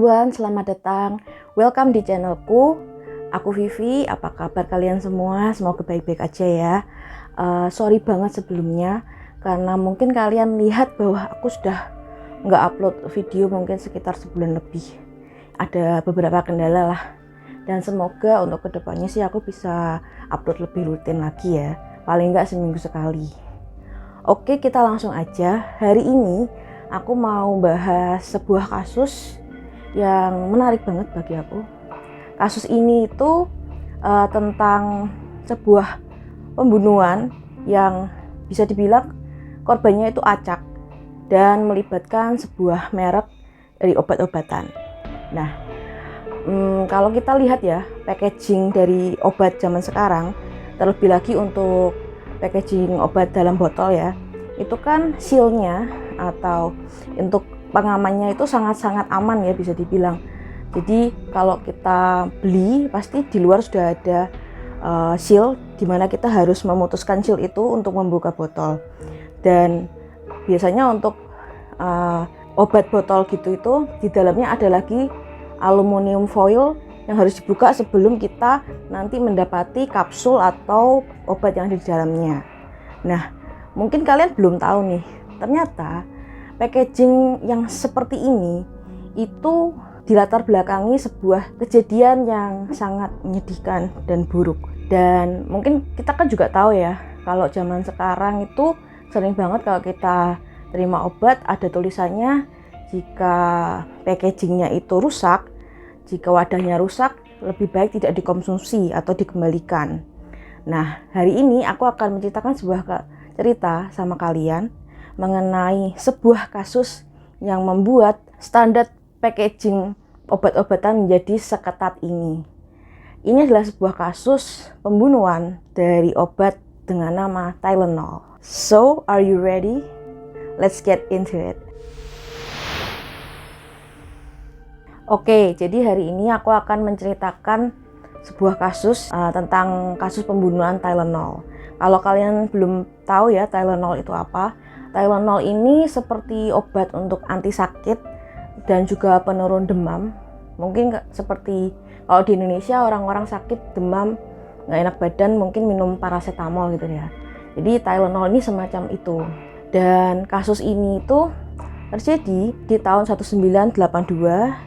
everyone, selamat datang. Welcome di channelku. Aku Vivi, apa kabar kalian semua? Semoga baik-baik aja ya. Sorry banget sebelumnya, karena mungkin kalian lihat bahwa aku sudah nggak upload video mungkin sekitar sebulan lebih. Ada beberapa kendala lah. Dan semoga untuk kedepannya sih aku bisa upload lebih rutin lagi ya. Paling nggak seminggu sekali. Oke, kita langsung aja. Hari ini aku mau bahas sebuah kasus yang menarik banget bagi aku. Kasus ini itu tentang sebuah pembunuhan yang bisa dibilang korbannya itu acak dan melibatkan sebuah merek dari obat-obatan. Nah, kalau kita lihat ya packaging dari obat zaman sekarang, terlebih lagi untuk packaging obat dalam botol ya, itu kan seal-nya atau untuk pengamannya itu sangat-sangat aman ya, bisa dibilang. Jadi kalau kita beli pasti di luar sudah ada seal, dimana kita harus memutuskan seal itu untuk membuka botol. Dan biasanya untuk obat botol gitu itu di dalamnya ada lagi aluminium foil yang harus dibuka sebelum kita nanti mendapati kapsul atau obat yang ada di dalamnya. Nah, mungkin kalian belum tahu nih, ternyata packaging yang seperti ini itu dilatar belakangi sebuah kejadian yang sangat menyedihkan dan buruk. Dan mungkin kita kan juga tahu ya, kalau zaman sekarang itu sering banget kalau kita terima obat ada tulisannya jika packagingnya itu rusak, jika wadahnya rusak, lebih baik tidak dikonsumsi atau dikembalikan. Nah, hari ini aku akan menceritakan sebuah cerita sama kalian mengenai sebuah kasus yang membuat standar packaging obat-obatan menjadi seketat ini. Ini adalah sebuah kasus pembunuhan dari obat dengan nama Tylenol. So, are you ready? Let's get into it. Oke, jadi hari ini aku akan menceritakan sebuah kasus tentang kasus pembunuhan Tylenol. Kalau kalian belum tahu ya Tylenol itu apa, Tylenol ini seperti obat untuk anti sakit dan juga penurun demam. Mungkin seperti kalau di Indonesia orang-orang sakit demam, nggak enak badan mungkin minum paracetamol gitu ya. Jadi Tylenol ini semacam itu. Dan kasus ini itu terjadi di tahun 1982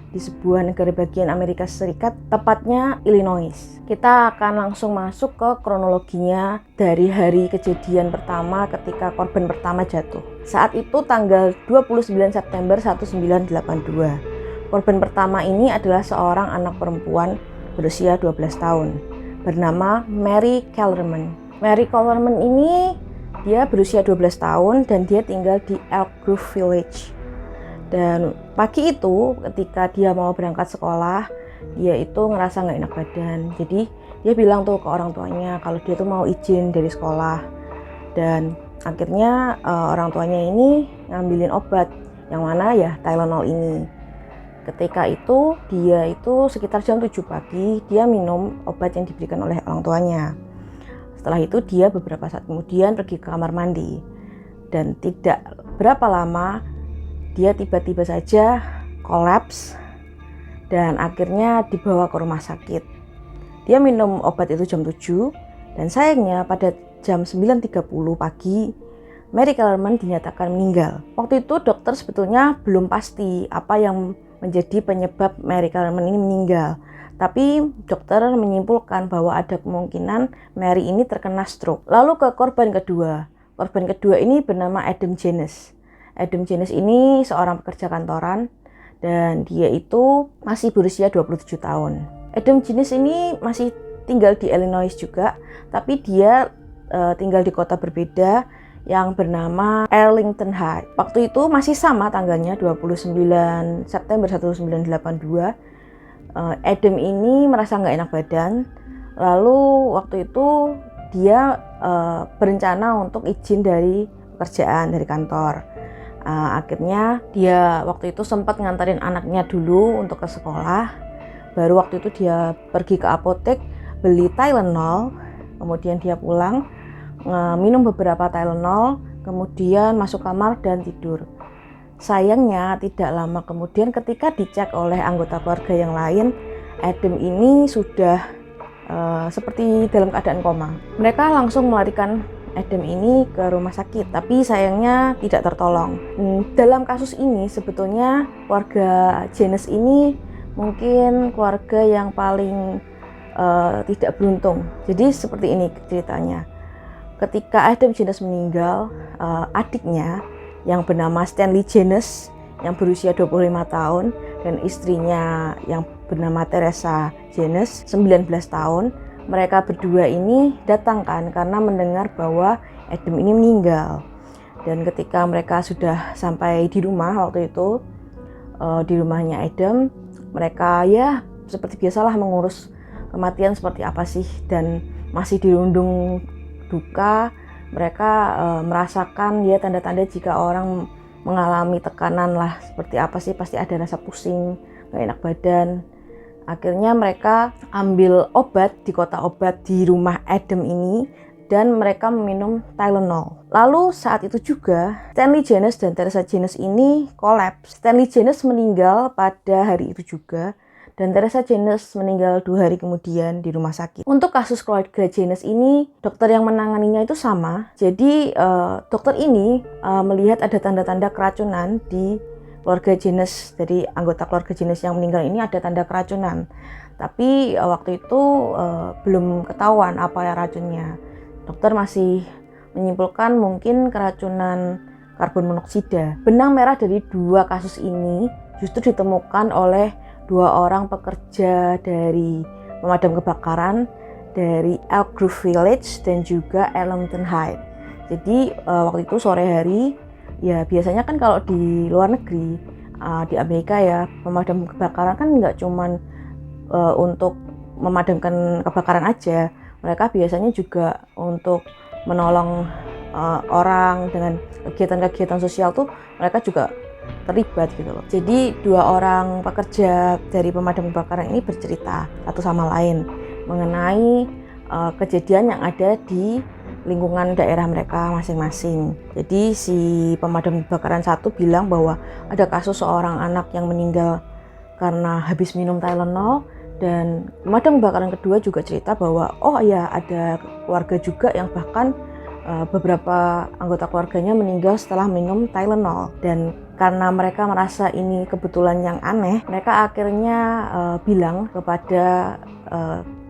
di sebuah negara bagian Amerika Serikat, tepatnya Illinois. Kita akan langsung masuk ke kronologinya dari hari kejadian pertama ketika korban pertama jatuh. Saat itu tanggal 29 September 1982. Korban pertama ini adalah seorang anak perempuan berusia 12 tahun bernama Mary Kellerman. Mary Kellerman ini dia berusia 12 tahun dan dia tinggal di Elk Grove Village. Dan pagi itu ketika dia mau berangkat sekolah, dia itu ngerasa nggak enak badan. Jadi dia bilang tuh ke orang tuanya kalau dia tuh mau izin dari sekolah. Dan akhirnya orang tuanya ini ngambilin obat yang mana ya Tylenol ini. Ketika itu dia itu sekitar jam 7 pagi dia minum obat yang diberikan oleh orang tuanya. Setelah itu dia beberapa saat kemudian pergi ke kamar mandi. Dan tidak berapa lama dia tiba-tiba saja kolaps dan akhirnya dibawa ke rumah sakit. Dia minum obat itu jam 7 dan sayangnya pada jam 9.30 pagi Mary Kellerman dinyatakan meninggal. Waktu itu dokter sebetulnya belum pasti apa yang menjadi penyebab Mary Kellerman ini meninggal. Tapi dokter menyimpulkan bahwa ada kemungkinan Mary ini terkena stroke. Lalu ke korban kedua. Korban kedua ini bernama Adam Janis. Adam Janis ini seorang pekerja kantoran dan dia itu masih berusia 27 tahun. Adam Janis ini masih tinggal di Illinois juga, tapi dia tinggal di kota berbeda yang bernama Arlington Heights. Waktu itu masih sama tanggalnya 29 September 1982. Adam ini merasa nggak enak badan, lalu waktu itu dia berencana untuk izin dari pekerjaan dari kantor. Akhirnya dia waktu itu sempat nganterin anaknya dulu untuk ke sekolah. Baru waktu itu dia pergi ke apotek beli Tylenol, kemudian dia pulang minum beberapa Tylenol, kemudian masuk kamar dan tidur. Sayangnya tidak lama kemudian ketika dicek oleh anggota keluarga yang lain, Adam ini sudah seperti dalam keadaan koma. Mereka langsung melarikan Adam ini ke rumah sakit, tapi sayangnya tidak tertolong. Dalam kasus ini sebetulnya keluarga Janus ini mungkin keluarga yang paling tidak beruntung. Jadi seperti ini ceritanya. Ketika Adam Janus meninggal, adiknya yang bernama Stanley Janus yang berusia 25 tahun dan istrinya yang bernama Teresa Janus 19 tahun, mereka berdua ini datangkan karena mendengar bahwa Adam ini meninggal. Dan ketika mereka sudah sampai di rumah waktu itu, di rumahnya Adam, mereka ya seperti biasalah mengurus kematian seperti apa sih, dan masih dirundung duka. Mereka merasakan ya tanda-tanda jika orang mengalami tekanan lah, seperti apa sih, pasti ada rasa pusing, gak enak badan. Akhirnya mereka ambil obat di kotak obat di rumah Adam ini dan mereka meminum Tylenol. Lalu saat itu juga Stanley Janus dan Teresa Janus ini kolaps. Stanley Janus meninggal pada hari itu juga dan Teresa Janus meninggal 2 hari kemudian di rumah sakit. Untuk kasus keluarga Janus ini, dokter yang menanganinya itu sama. Jadi dokter ini melihat ada tanda-tanda keracunan di keluarga Janus. Dari anggota keluarga Janus yang meninggal ini ada tanda keracunan. Tapi waktu itu belum ketahuan apa ya racunnya. Dokter masih menyimpulkan mungkin keracunan karbon monoksida. Benang merah dari 2 kasus ini justru ditemukan oleh 2 orang pekerja dari pemadam kebakaran dari Elk Grove Village dan juga Arlington Heights. Jadi waktu itu sore hari, ya biasanya kan kalau di luar negeri, di Amerika ya, pemadam kebakaran kan nggak cuman untuk memadamkan kebakaran aja, mereka biasanya juga untuk menolong orang dengan kegiatan-kegiatan sosial tuh mereka juga terlibat gitu loh. Jadi 2 orang pekerja dari pemadam kebakaran ini bercerita satu sama lain mengenai kejadian yang ada di lingkungan daerah mereka masing-masing. Jadi si pemadam kebakaran satu bilang bahwa ada kasus seorang anak yang meninggal karena habis minum Tylenol, dan pemadam kebakaran kedua juga cerita bahwa oh ya ada keluarga juga yang bahkan beberapa anggota keluarganya meninggal setelah minum Tylenol. Dan karena mereka merasa ini kebetulan yang aneh, mereka akhirnya bilang kepada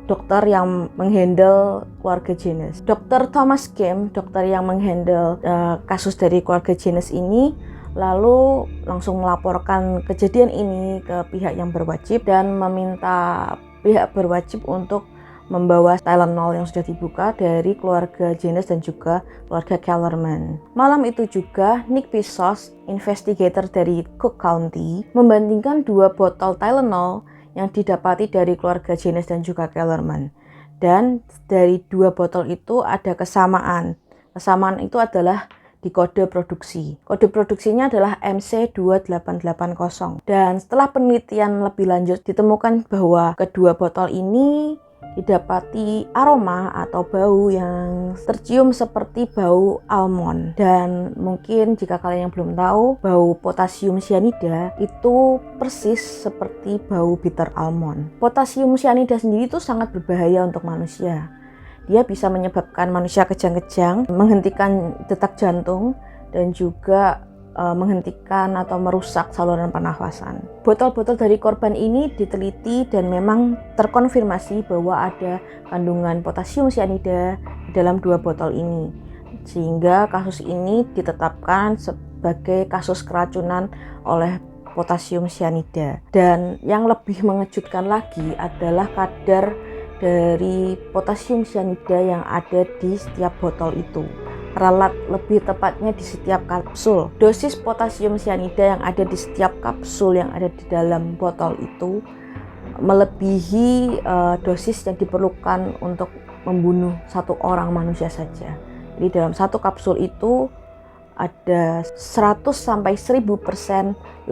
dokter yang menghandle keluarga Janus. Dr. Thomas Kim, dokter yang menghandle kasus dari keluarga Janus ini, lalu langsung melaporkan kejadian ini ke pihak yang berwajib dan meminta pihak berwajib untuk membawa Tylenol yang sudah dibuka dari keluarga Janus dan juga keluarga Kellerman. Malam itu juga Nick Pisos, investigator dari Cook County, membandingkan 2 botol Tylenol yang didapati dari keluarga Janus dan juga Kellerman. Dan dari 2 botol itu ada kesamaan. Kesamaan itu adalah di kode produksi. Kode produksinya adalah MC2880. Dan setelah penelitian lebih lanjut ditemukan bahwa kedua botol ini didapati aroma atau bau yang tercium seperti bau almond. Dan mungkin jika kalian yang belum tahu, bau potasium cyanida itu persis seperti bau bitter almond. Potasium cyanida sendiri itu sangat berbahaya untuk manusia. Dia bisa menyebabkan manusia kejang-kejang, menghentikan detak jantung, dan juga menghentikan atau merusak saluran pernafasan. Botol-botol dari korban ini diteliti dan memang terkonfirmasi bahwa ada kandungan potasium cyanida di dalam 2 botol ini. Sehingga kasus ini ditetapkan sebagai kasus keracunan oleh potasium cyanida. Dan yang lebih mengejutkan lagi adalah kadar dari potasium cyanida yang ada di setiap botol itu. Ralat lebih tepatnya di setiap kapsul. Dosis potasium cyanida yang ada di setiap kapsul yang ada di dalam botol itu melebihi dosis yang diperlukan untuk membunuh 1 orang manusia saja. Jadi dalam 1 kapsul itu ada 100-1000%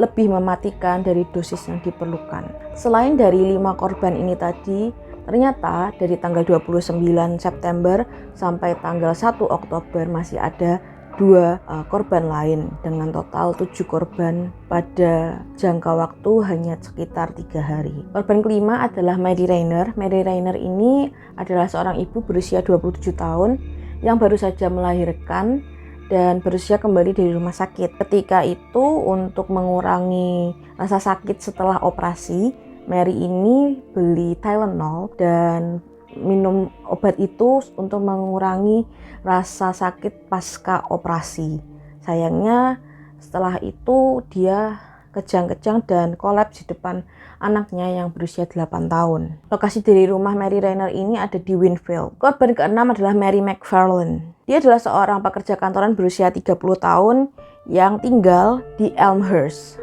lebih mematikan dari dosis yang diperlukan. Selain dari 5 korban ini tadi, ternyata dari tanggal 29 September sampai tanggal 1 Oktober masih ada dua korban lain dengan total 7 korban pada jangka waktu hanya sekitar 3 hari. Korban kelima adalah Mary Rainer. Mary Rainer ini adalah seorang ibu berusia 27 tahun yang baru saja melahirkan dan berusia kembali dari rumah sakit. Ketika itu untuk mengurangi rasa sakit setelah operasi, Mary ini beli Tylenol dan minum obat itu untuk mengurangi rasa sakit pasca operasi. Sayangnya setelah itu dia kejang-kejang dan kolaps di depan anaknya yang berusia 8 tahun. Lokasi dari rumah Mary Rainer ini ada di Winfield. Korban keenam adalah Mary McFarlane. Dia adalah seorang pekerja kantoran berusia 30 tahun yang tinggal di Elmhurst.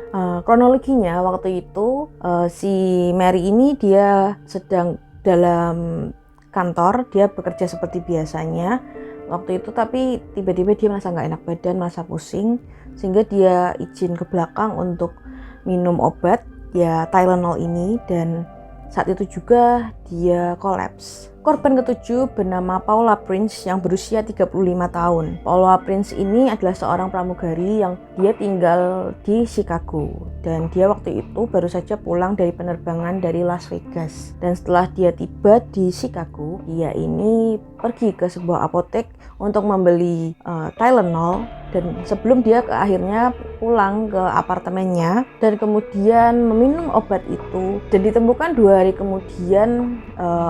Kronologinya waktu itu si Mary ini dia sedang dalam kantor, dia bekerja seperti biasanya waktu itu, tapi tiba-tiba dia merasa nggak enak badan, merasa pusing, sehingga dia izin ke belakang untuk minum obat ya Tylenol ini, dan saat itu juga dia kolaps. Korban ketujuh bernama Paula Prince yang berusia 35 tahun. Paula Prince ini adalah seorang pramugari yang dia tinggal di Chicago, dan dia waktu itu baru saja pulang dari penerbangan dari Las Vegas. Dan setelah dia tiba di Chicago, dia ini pergi ke sebuah apotek untuk membeli Tylenol, dan sebelum dia akhirnya pulang ke apartemennya dan kemudian meminum obat itu, dan ditemukan 2 hari kemudian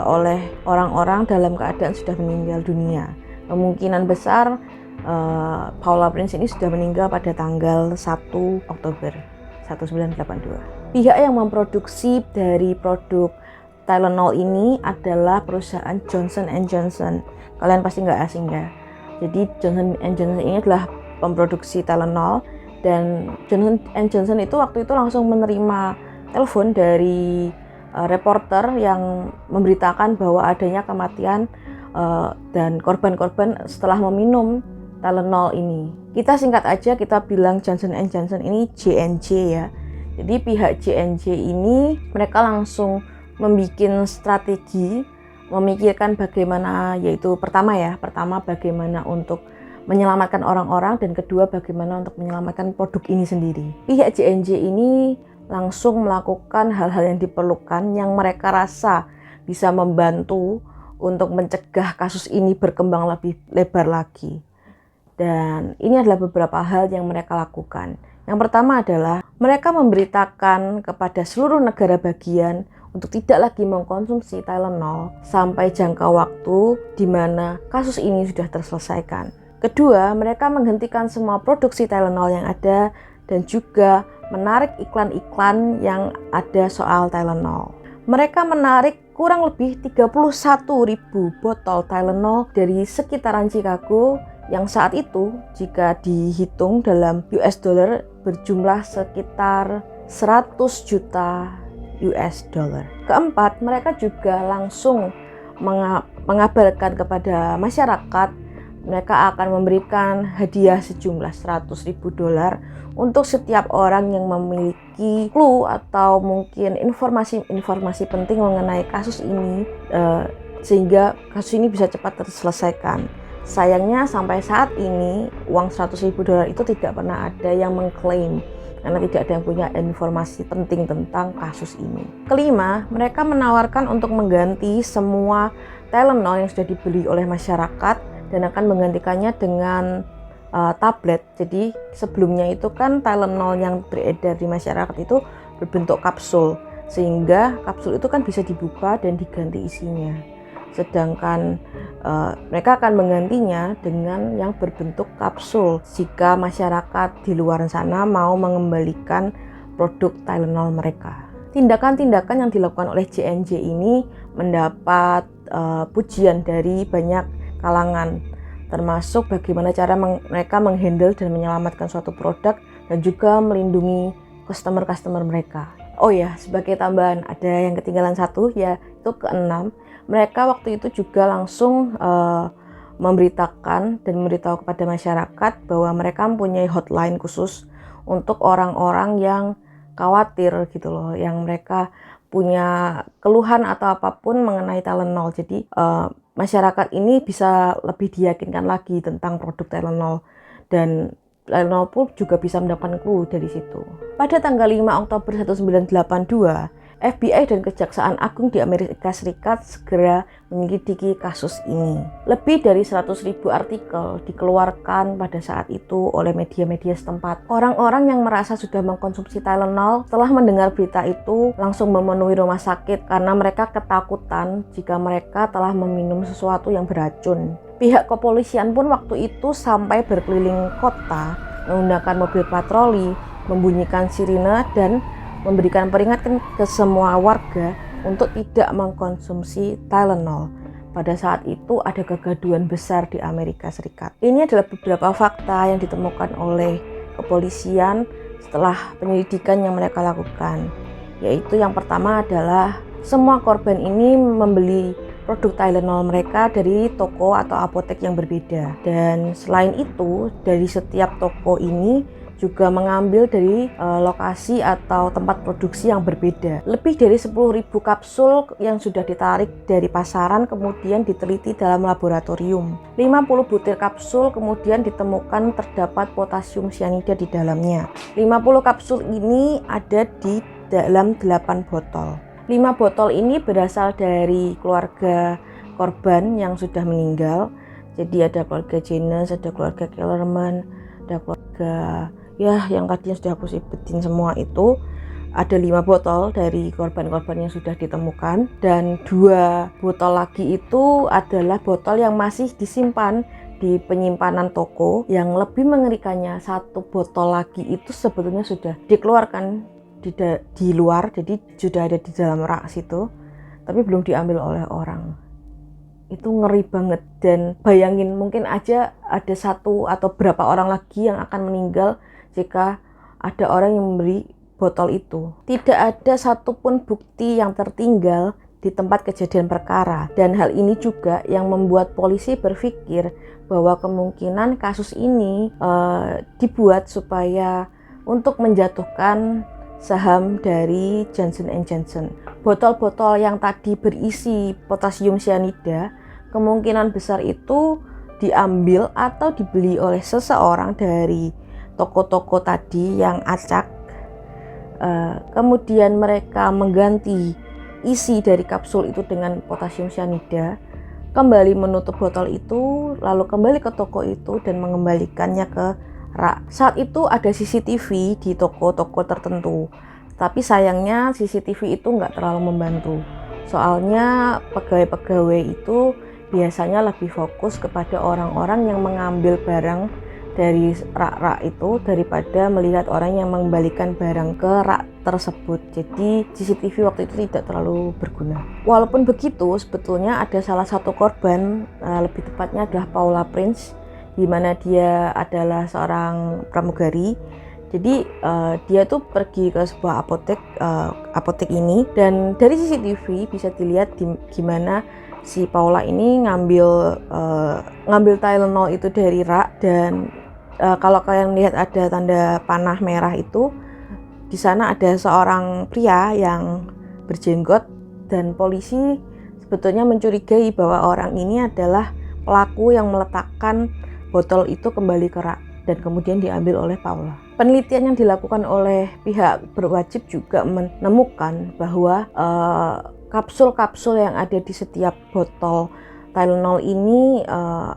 oleh orang-orang dalam keadaan sudah meninggal dunia. Kemungkinan besar Paula Prince ini sudah meninggal pada tanggal 1 Oktober 1982. Pihak yang memproduksi dari produk Tylenol ini adalah perusahaan Johnson & Johnson. Kalian pasti nggak asing ya. Jadi Johnson & Johnson ini adalah pemproduksi Tylenol, dan Johnson & Johnson itu waktu itu langsung menerima telepon dari reporter yang memberitakan bahwa adanya kematian dan korban-korban setelah meminum Tylenol ini. Kita singkat aja, kita bilang Johnson & Johnson ini J&J ya. Jadi pihak J&J ini mereka langsung membuat strategi, memikirkan bagaimana, yaitu pertama bagaimana untuk menyelamatkan orang-orang, dan kedua bagaimana untuk menyelamatkan produk ini sendiri. Pihak J&J ini langsung melakukan hal-hal yang diperlukan yang mereka rasa bisa membantu untuk mencegah kasus ini berkembang lebih lebar lagi. Dan ini adalah beberapa hal yang mereka lakukan. Yang pertama adalah mereka memberitakan kepada seluruh negara bagian untuk tidak lagi mengkonsumsi Tylenol sampai jangka waktu di mana kasus ini sudah terselesaikan. Kedua, mereka menghentikan semua produksi Tylenol yang ada dan juga menarik iklan-iklan yang ada soal Tylenol. Mereka menarik kurang lebih 31.000 botol Tylenol dari sekitaran Chicago yang saat itu jika dihitung dalam US dollar berjumlah sekitar 100 juta US dollar. Keempat, mereka juga langsung mengabarkan kepada masyarakat mereka akan memberikan hadiah sejumlah 100.000 dolar untuk setiap orang yang memiliki clue atau mungkin informasi penting mengenai kasus ini, sehingga kasus ini bisa cepat terselesaikan. Sayangnya sampai saat ini uang 100.000 dolar itu tidak pernah ada yang mengklaim, karena tidak ada yang punya informasi penting tentang kasus ini. Kelima, mereka menawarkan untuk mengganti semua Tylenol yang sudah dibeli oleh masyarakat dan akan menggantikannya dengan tablet. Jadi sebelumnya itu kan Tylenol yang beredar di masyarakat itu berbentuk kapsul, sehingga kapsul itu kan bisa dibuka dan diganti isinya. Sedangkan mereka akan menggantinya dengan yang berbentuk kapsul jika masyarakat di luar sana mau mengembalikan produk Tylenol mereka. Tindakan-tindakan yang dilakukan oleh J&J ini mendapat pujian dari banyak kalangan, termasuk bagaimana cara mereka menghandle dan menyelamatkan suatu produk dan juga melindungi customer mereka. Oh ya, sebagai tambahan ada yang ketinggalan satu, yaitu keenam. Mereka waktu itu juga langsung memberitahu kepada masyarakat bahwa mereka mempunyai hotline khusus untuk orang-orang yang khawatir gitu loh, yang mereka punya keluhan atau apapun mengenai Tylenol. Jadi masyarakat ini bisa lebih diyakinkan lagi tentang produk Tylenol, dan Tylenol pun juga bisa mendapatkan clue dari situ. Pada tanggal 5 Oktober 1982, FBI dan Kejaksaan Agung di Amerika Serikat segera menyelidiki kasus ini. Lebih dari 100.000 artikel dikeluarkan pada saat itu oleh media-media setempat. Orang-orang yang merasa sudah mengkonsumsi Tylenol setelah mendengar berita itu langsung memenuhi rumah sakit karena mereka ketakutan jika mereka telah meminum sesuatu yang beracun. Pihak kepolisian pun waktu itu sampai berkeliling kota menggunakan mobil patroli, membunyikan sirine dan memberikan peringatan ke semua warga untuk tidak mengkonsumsi Tylenol. Pada saat itu ada kegaduhan besar di Amerika Serikat. Ini adalah beberapa fakta yang ditemukan oleh kepolisian setelah penyelidikan yang mereka lakukan. Yaitu yang pertama adalah semua korban ini membeli produk Tylenol mereka dari toko atau apotek yang berbeda. Dan selain itu, dari setiap toko ini juga mengambil dari lokasi atau tempat produksi yang berbeda. Lebih dari 10.000 kapsul yang sudah ditarik dari pasaran kemudian diteliti dalam laboratorium. 50 butir kapsul kemudian ditemukan terdapat potasium cyanida di dalamnya. 50 kapsul ini ada di dalam 8 botol. 5 botol ini berasal dari keluarga korban yang sudah meninggal. Jadi ada keluarga Janus, ada keluarga Kellerman, ada keluarga yang tadinya sudah aku sebutin semua itu. Ada 5 botol dari korban-korban yang sudah ditemukan, dan 2 botol lagi itu adalah botol yang masih disimpan di penyimpanan toko. Yang lebih mengerikannya, 1 botol lagi itu sebetulnya sudah dikeluarkan di luar, jadi sudah ada di dalam rak situ, tapi belum diambil oleh orang. Itu ngeri banget. Dan bayangin, mungkin aja ada 1 atau berapa orang lagi yang akan meninggal jika ada orang yang membeli botol itu. Tidak ada satupun bukti yang tertinggal di tempat kejadian perkara, dan hal ini juga yang membuat polisi berpikir bahwa kemungkinan kasus ini dibuat supaya untuk menjatuhkan saham dari Johnson & Johnson. Botol-botol yang tadi berisi potasium cyanida kemungkinan besar itu diambil atau dibeli oleh seseorang dari toko-toko tadi yang acak. Kemudian mereka mengganti isi dari kapsul itu dengan potasium cyanida, kembali menutup botol itu, lalu kembali ke toko itu dan mengembalikannya ke rak. Saat itu ada CCTV di toko-toko tertentu, tapi sayangnya CCTV itu nggak terlalu membantu. Soalnya pegawai-pegawai itu biasanya lebih fokus kepada orang-orang yang mengambil barang dari rak-rak itu daripada melihat orang yang mengembalikan barang ke rak tersebut. Jadi CCTV waktu itu tidak terlalu berguna. Walaupun begitu, sebetulnya ada salah satu korban, lebih tepatnya adalah Paula Prince, di mana dia adalah seorang pramugari. Jadi dia tuh pergi ke sebuah apotek ini, dan dari CCTV bisa dilihat gimana si Paula ini ngambil Tylenol itu dari rak. Dan kalau kalian lihat ada tanda panah merah itu, di sana ada seorang pria yang berjenggot, dan polisi sebetulnya mencurigai bahwa orang ini adalah pelaku yang meletakkan botol itu kembali ke rak dan kemudian diambil oleh Paula. Penelitian yang dilakukan oleh pihak berwajib juga menemukan bahwa kapsul-kapsul yang ada di setiap botol Tylenol ini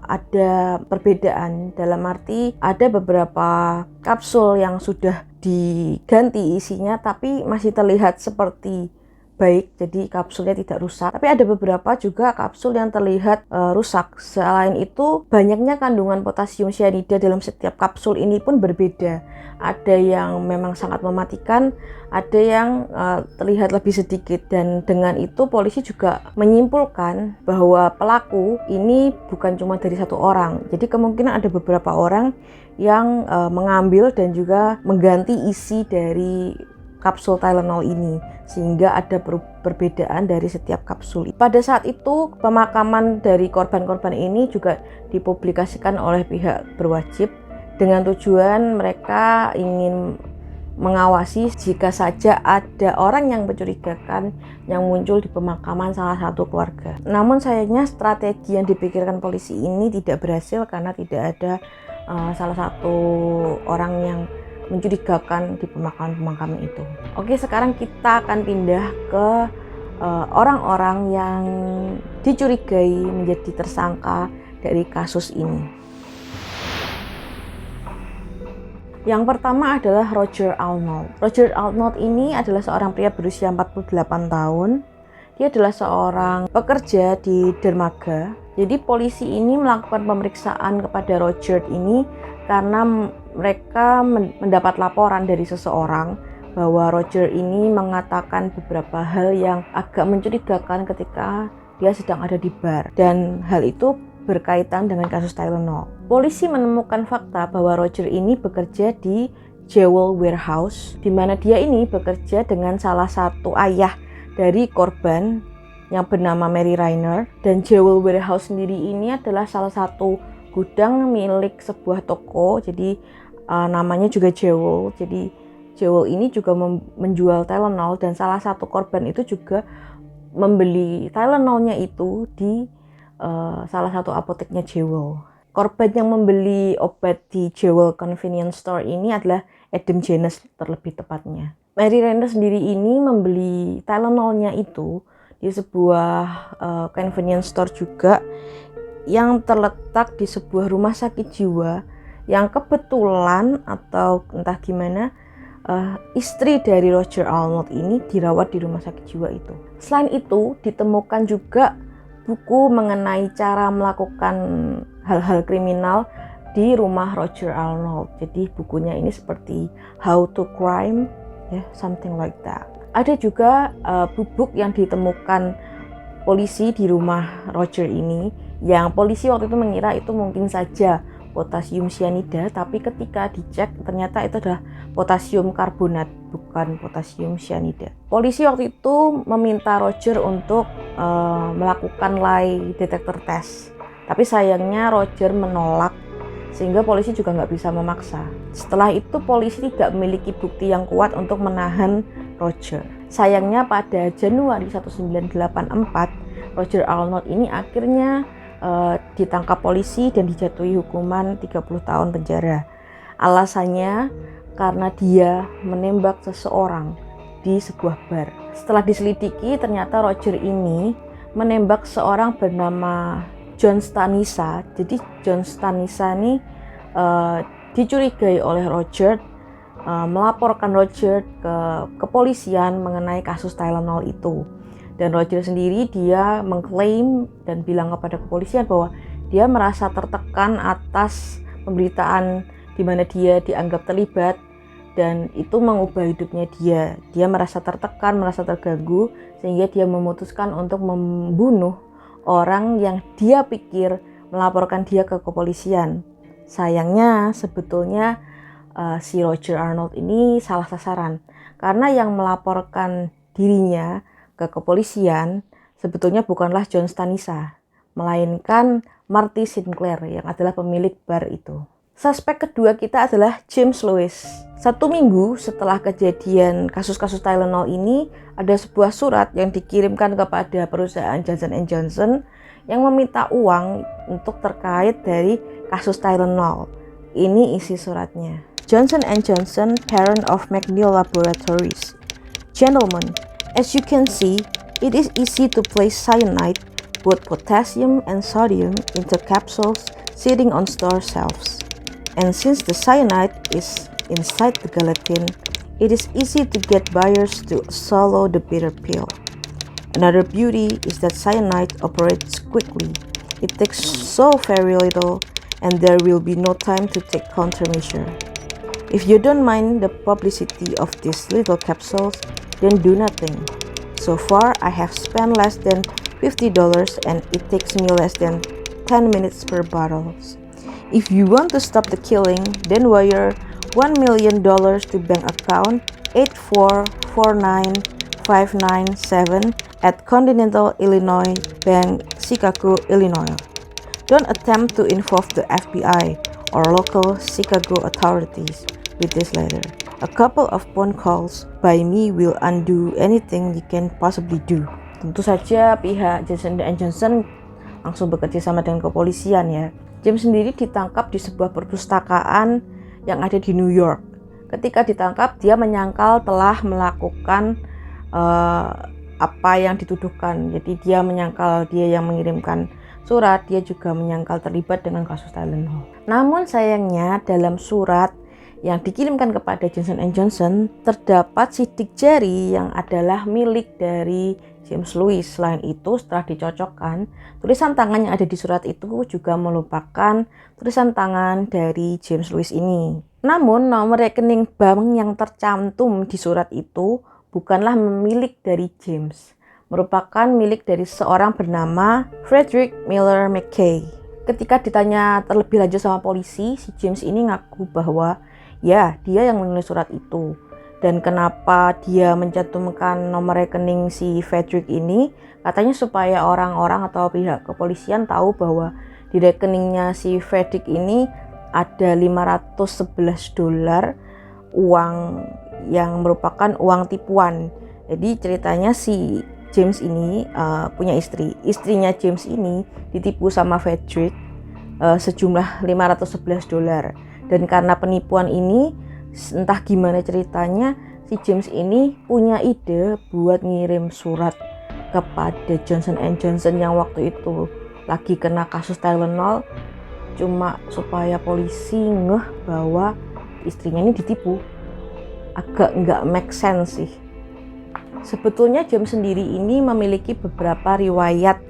ada perbedaan. Dalam arti ada beberapa kapsul yang sudah diganti isinya tapi masih terlihat seperti baik, jadi kapsulnya tidak rusak. Tapi ada beberapa juga kapsul yang terlihat rusak. Selain itu, banyaknya kandungan potasium cyanida dalam setiap kapsul ini pun berbeda. Ada yang memang sangat mematikan, ada yang terlihat lebih sedikit. Dan dengan itu polisi juga menyimpulkan bahwa pelaku ini bukan cuma dari 1 orang. Jadi kemungkinan ada beberapa orang yang mengambil dan juga mengganti isi dari kapsul Tylenol ini, sehingga ada perbedaan dari setiap kapsul. Pada saat itu pemakaman dari korban-korban ini juga dipublikasikan oleh pihak berwajib dengan tujuan mereka ingin mengawasi jika saja ada orang yang mencurigakan yang muncul di pemakaman salah satu keluarga. Namun sayangnya strategi yang dipikirkan polisi ini tidak berhasil karena tidak ada salah satu orang yang mencurigakan di pemakaman itu. Oke, sekarang kita akan pindah ke orang-orang yang dicurigai menjadi tersangka dari kasus ini. Yang pertama adalah Roger Arnold. Roger Arnold ini adalah seorang pria berusia 48 tahun. Dia adalah seorang pekerja di dermaga. Jadi polisi ini melakukan pemeriksaan kepada Roger ini karena mereka mendapat laporan dari seseorang bahwa Roger ini mengatakan beberapa hal yang agak mencurigakan ketika dia sedang ada di bar. Dan hal itu berkaitan dengan kasus Tylenol. Polisi menemukan fakta bahwa Roger ini bekerja di Jewel Warehouse, di mana dia ini bekerja dengan salah satu ayah dari korban yang bernama Mary Rainer. Dan Jewel Warehouse sendiri ini adalah salah satu gudang milik sebuah toko, jadi namanya juga Jewel. Jadi Jewel ini juga menjual Tylenol, dan salah satu korban itu juga membeli Tylenolnya itu di salah satu apoteknya Jewel. Korban yang membeli obat di Jewel Convenience Store ini adalah Adam Janes terlebih tepatnya. Mary Rainer sendiri ini membeli Tylenolnya itu di sebuah convenience store juga yang terletak di sebuah rumah sakit jiwa yang kebetulan atau entah gimana istri dari Roger Arnold ini dirawat di rumah sakit jiwa itu. Selain itu ditemukan juga buku mengenai cara melakukan hal-hal kriminal di rumah Roger Arnold. Jadi bukunya ini seperti How to Crime, ya, something like that. Ada juga bubuk yang ditemukan polisi di rumah Roger ini, yang polisi waktu itu mengira itu mungkin saja potasium cyanida, tapi ketika dicek ternyata itu adalah potasium karbonat, bukan potasium cyanida. Polisi waktu itu meminta Roger untuk melakukan lie detector test, tapi sayangnya Roger menolak sehingga polisi juga nggak bisa memaksa. Setelah itu polisi tidak memiliki bukti yang kuat untuk menahan Roger. Sayangnya pada Januari 1984 Roger Arnold ini akhirnya ditangkap polisi dan dijatuhi hukuman 30 tahun penjara. Alasannya karena dia menembak seseorang di sebuah bar. Setelah diselidiki ternyata Roger ini menembak seorang bernama John Stanisa. Jadi John Stanisa ini dicurigai oleh Roger, melaporkan Roger ke kepolisian mengenai kasus Tylenol itu. Dan Roger sendiri dia mengklaim dan bilang kepada kepolisian bahwa dia merasa tertekan atas pemberitaan di mana dia dianggap terlibat, dan itu mengubah hidupnya dia. Dia merasa tertekan, merasa terganggu, sehingga dia memutuskan untuk membunuh orang yang dia pikir melaporkan dia ke kepolisian. Sayangnya sebetulnya si Roger Arnold ini salah sasaran, karena yang melaporkan dirinya ke kepolisian sebetulnya bukanlah John Stanisa, melainkan Marty Sinclair yang adalah pemilik bar itu. Suspek kedua kita adalah James Lewis. 1 minggu setelah kejadian kasus-kasus Tylenol ini, ada sebuah surat yang dikirimkan kepada perusahaan Johnson & Johnson yang meminta uang untuk terkait dari kasus Tylenol. Ini isi suratnya. Johnson & Johnson, parent of McNeil Laboratories. Gentlemen, as you can see, it is easy to place cyanide, both potassium and sodium, into capsules sitting on store shelves. And since the cyanide is inside the gelatin, it is easy to get buyers to swallow the bitter pill. Another beauty is that cyanide operates quickly. It takes so very little, and there will be no time to take countermeasure. If you don't mind the publicity of these little capsules, then do nothing. So far, I have spent less than $50 and it takes me less than 10 minutes per bottle. If you want to stop the killing, then wire $1 million to bank account 8449597 at Continental Illinois Bank, Chicago, Illinois. Don't attempt to involve the FBI or local Chicago authorities with this letter. A couple of phone calls by me will undo anything you can possibly do. Tentu saja pihak Johnson & Johnson langsung bekerja sama dengan kepolisian ya. James sendiri ditangkap di sebuah perpustakaan yang ada di New York. Ketika ditangkap, dia menyangkal telah melakukan apa yang dituduhkan. Jadi dia menyangkal dia yang mengirimkan surat, dia juga menyangkal terlibat dengan kasus Tylenol. Namun sayangnya dalam surat yang dikirimkan kepada Johnson & Johnson terdapat sidik jari yang adalah milik dari James Louis. Selain itu, setelah dicocokkan, tulisan tangan yang ada di surat itu juga merupakan tulisan tangan dari James Louis ini. Namun nomor rekening bank yang tercantum di surat itu bukanlah milik dari James, merupakan milik dari seorang bernama Frederick Miller McKay. Ketika ditanya terlebih lanjut sama polisi, si James ini ngaku bahwa ya, dia yang menulis surat itu. Dan kenapa dia mencantumkan nomor rekening si Frederick ini? Katanya supaya orang-orang atau pihak kepolisian tahu bahwa di rekeningnya si Frederick ini ada $511 uang yang merupakan uang tipuan. Jadi ceritanya si James ini punya istri. Istrinya James ini ditipu sama Frederick sejumlah $511. Dan karena penipuan ini, entah gimana ceritanya, si James ini punya ide buat ngirim surat kepada Johnson & Johnson yang waktu itu lagi kena kasus Tylenol, cuma supaya polisi ngeh bahwa istrinya ini ditipu. Agak nggak make sense sih. Sebetulnya James sendiri ini memiliki beberapa riwayat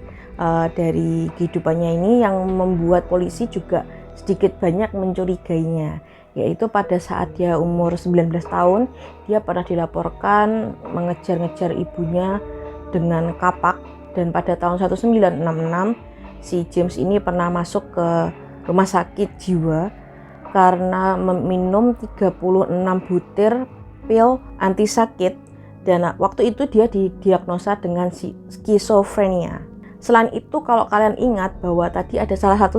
dari kehidupannya ini yang membuat polisi juga sedikit banyak mencurigainya, yaitu pada saat dia umur 19 tahun, dia pernah dilaporkan mengejar-ngejar ibunya dengan kapak, dan pada tahun 1966 si James ini pernah masuk ke rumah sakit jiwa karena meminum 36 butir pil anti sakit, dan waktu itu dia didiagnosa dengan skizofrenia. Selain itu, kalau kalian ingat bahwa tadi ada salah satu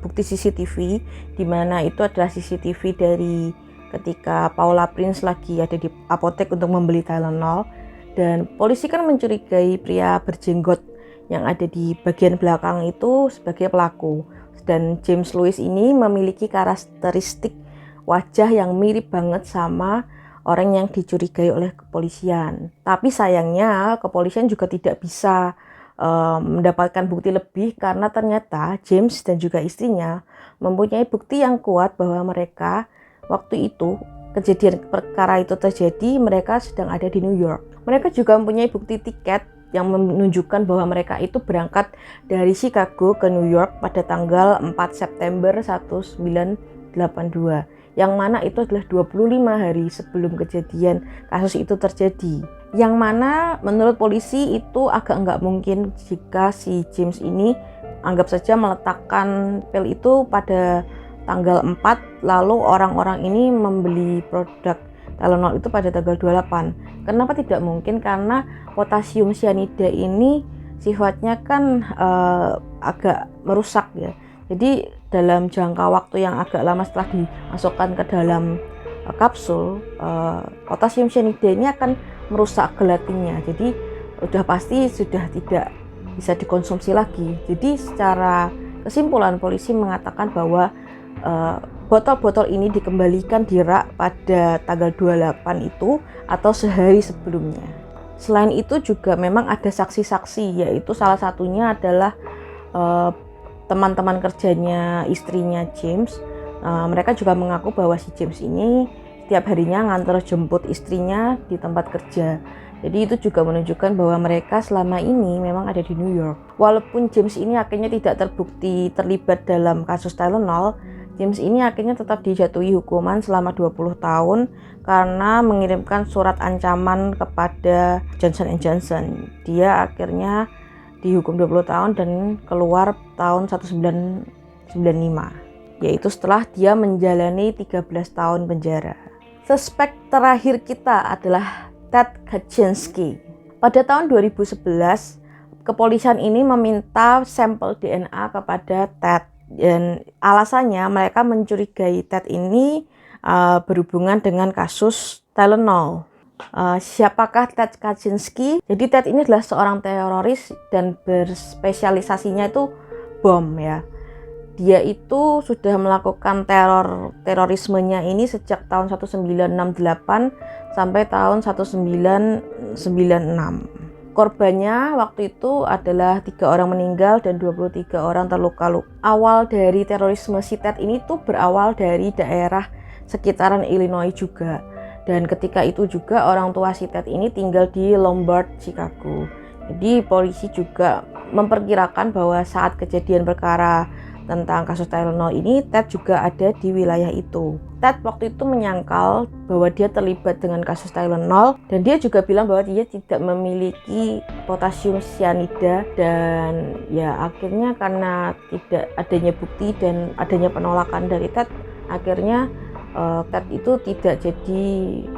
bukti CCTV di mana itu adalah CCTV dari ketika Paula Prince lagi ada di apotek untuk membeli Tylenol, dan polisi kan mencurigai pria berjenggot yang ada di bagian belakang itu sebagai pelaku. Dan James Louis ini memiliki karakteristik wajah yang mirip banget sama orang yang dicurigai oleh kepolisian. Tapi sayangnya kepolisian juga tidak bisa mendapatkan bukti lebih karena ternyata James dan juga istrinya mempunyai bukti yang kuat bahwa mereka waktu itu kejadian perkara itu terjadi, mereka sedang ada di New York. Mereka juga mempunyai bukti tiket yang menunjukkan bahwa mereka itu berangkat dari Chicago ke New York pada tanggal 4 September 1982. Yang mana itu adalah 25 hari sebelum kejadian kasus itu terjadi. Yang mana menurut polisi itu agak nggak mungkin jika si James ini anggap saja meletakkan pil itu pada tanggal 4, lalu orang-orang ini membeli produk Tylenol itu pada tanggal 28. Kenapa tidak mungkin? Karena potasium cyanida ini sifatnya kan agak merusak ya. Jadi dalam jangka waktu yang agak lama setelah dimasukkan ke dalam kapsul, potasium cyanida ini akan merusak gelatinnya. Jadi udah pasti sudah tidak bisa dikonsumsi lagi. Jadi secara kesimpulan polisi mengatakan bahwa botol-botol ini dikembalikan di rak pada tanggal 28 itu atau sehari sebelumnya. Selain itu juga memang ada saksi-saksi, yaitu salah satunya adalah teman-teman kerjanya istrinya James. Mereka juga mengaku bahwa si James ini setiap harinya ngantar jemput istrinya di tempat kerja. Jadi itu juga menunjukkan bahwa mereka selama ini memang ada di New York. Walaupun James ini akhirnya tidak terbukti terlibat dalam kasus Tylenol, James ini akhirnya tetap dijatuhi hukuman selama 20 tahun karena mengirimkan surat ancaman kepada Johnson & Johnson. Dia akhirnya dihukum 20 tahun dan keluar tahun 1995, yaitu setelah dia menjalani 13 tahun penjara. Suspek terakhir kita adalah Ted Kaczynski. Pada tahun 2011, kepolisian ini meminta sampel DNA kepada Ted, dan alasannya mereka mencurigai Ted ini berhubungan dengan kasus Tylenol. Siapakah Ted Kaczynski? Jadi Ted ini adalah seorang teroris dan berspesialisasinya itu bom ya. dia itu sudah melakukan terorismenya ini sejak tahun 1968 sampai tahun 1996. Korbannya waktu itu adalah 3 orang meninggal dan 23 orang terluka-luka. Awal dari terorisme si Ted ini tuh berawal dari daerah sekitaran Illinois juga. Dan ketika itu juga orang tua si Ted ini tinggal di Lombard, Chicago. Jadi polisi juga memperkirakan bahwa saat kejadian perkara tentang kasus Tylenol ini, Ted juga ada di wilayah itu. Ted waktu itu menyangkal bahwa dia terlibat dengan kasus Tylenol dan dia juga bilang bahwa dia tidak memiliki potasium cyanida, dan ya akhirnya karena tidak adanya bukti dan adanya penolakan dari Ted, akhirnya Ted itu tidak jadi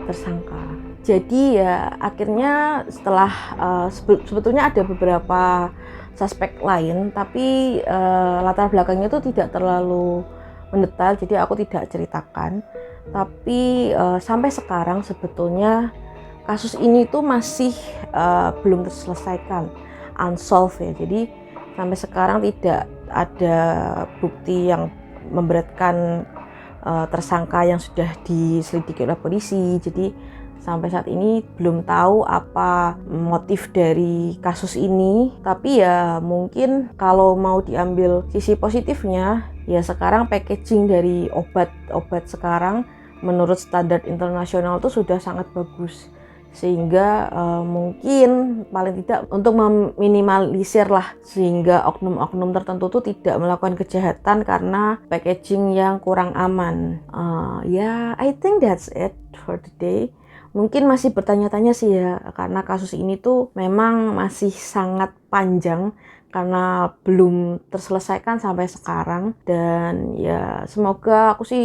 tersangka. Jadi ya akhirnya setelah sebetulnya ada beberapa suspek lain, tapi latar belakangnya itu tidak terlalu mendetail, jadi aku tidak ceritakan. Tapi sampai sekarang sebetulnya kasus ini tuh masih belum terselesaikan, unsolved ya. Jadi sampai sekarang tidak ada bukti yang memberatkan tersangka yang sudah diselidiki oleh polisi. Jadi sampai saat ini belum tahu apa motif dari kasus ini. Tapi ya mungkin kalau mau diambil sisi positifnya, ya sekarang packaging dari obat sekarang menurut standar internasional itu sudah sangat bagus. Sehingga mungkin paling tidak untuk meminimalisir lah, sehingga oknum-oknum tertentu tuh tidak melakukan kejahatan karena packaging yang kurang aman. I think that's it for today. Mungkin masih bertanya-tanya sih ya, karena kasus ini tuh memang masih sangat panjang karena belum terselesaikan sampai sekarang. Dan ya semoga, aku sih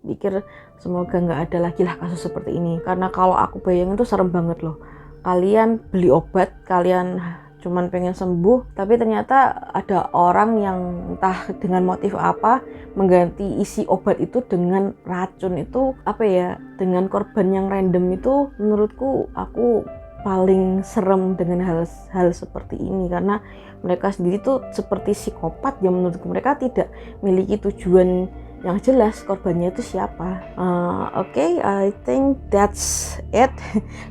pikir semoga nggak ada lagi lah kasus seperti ini, karena kalau aku bayangin tuh serem banget loh. Kalian beli obat, kalian cuman pengen sembuh, tapi ternyata ada orang yang entah dengan motif apa mengganti isi obat itu dengan racun. Itu apa ya, dengan korban yang random itu menurutku aku paling serem dengan hal seperti ini, karena mereka sendiri tuh seperti psikopat yang menurutku mereka tidak memiliki tujuan yang jelas korbannya itu siapa. Oke, I think that's it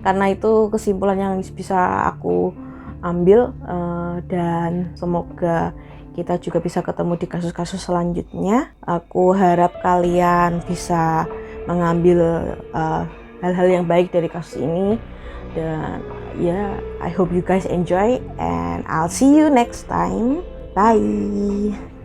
karena itu kesimpulan yang bisa aku ambil, dan semoga kita juga bisa ketemu di kasus-kasus selanjutnya. Aku harap kalian bisa mengambil hal-hal yang baik dari kasus ini, dan I hope you guys enjoy and I'll see you next time. Bye.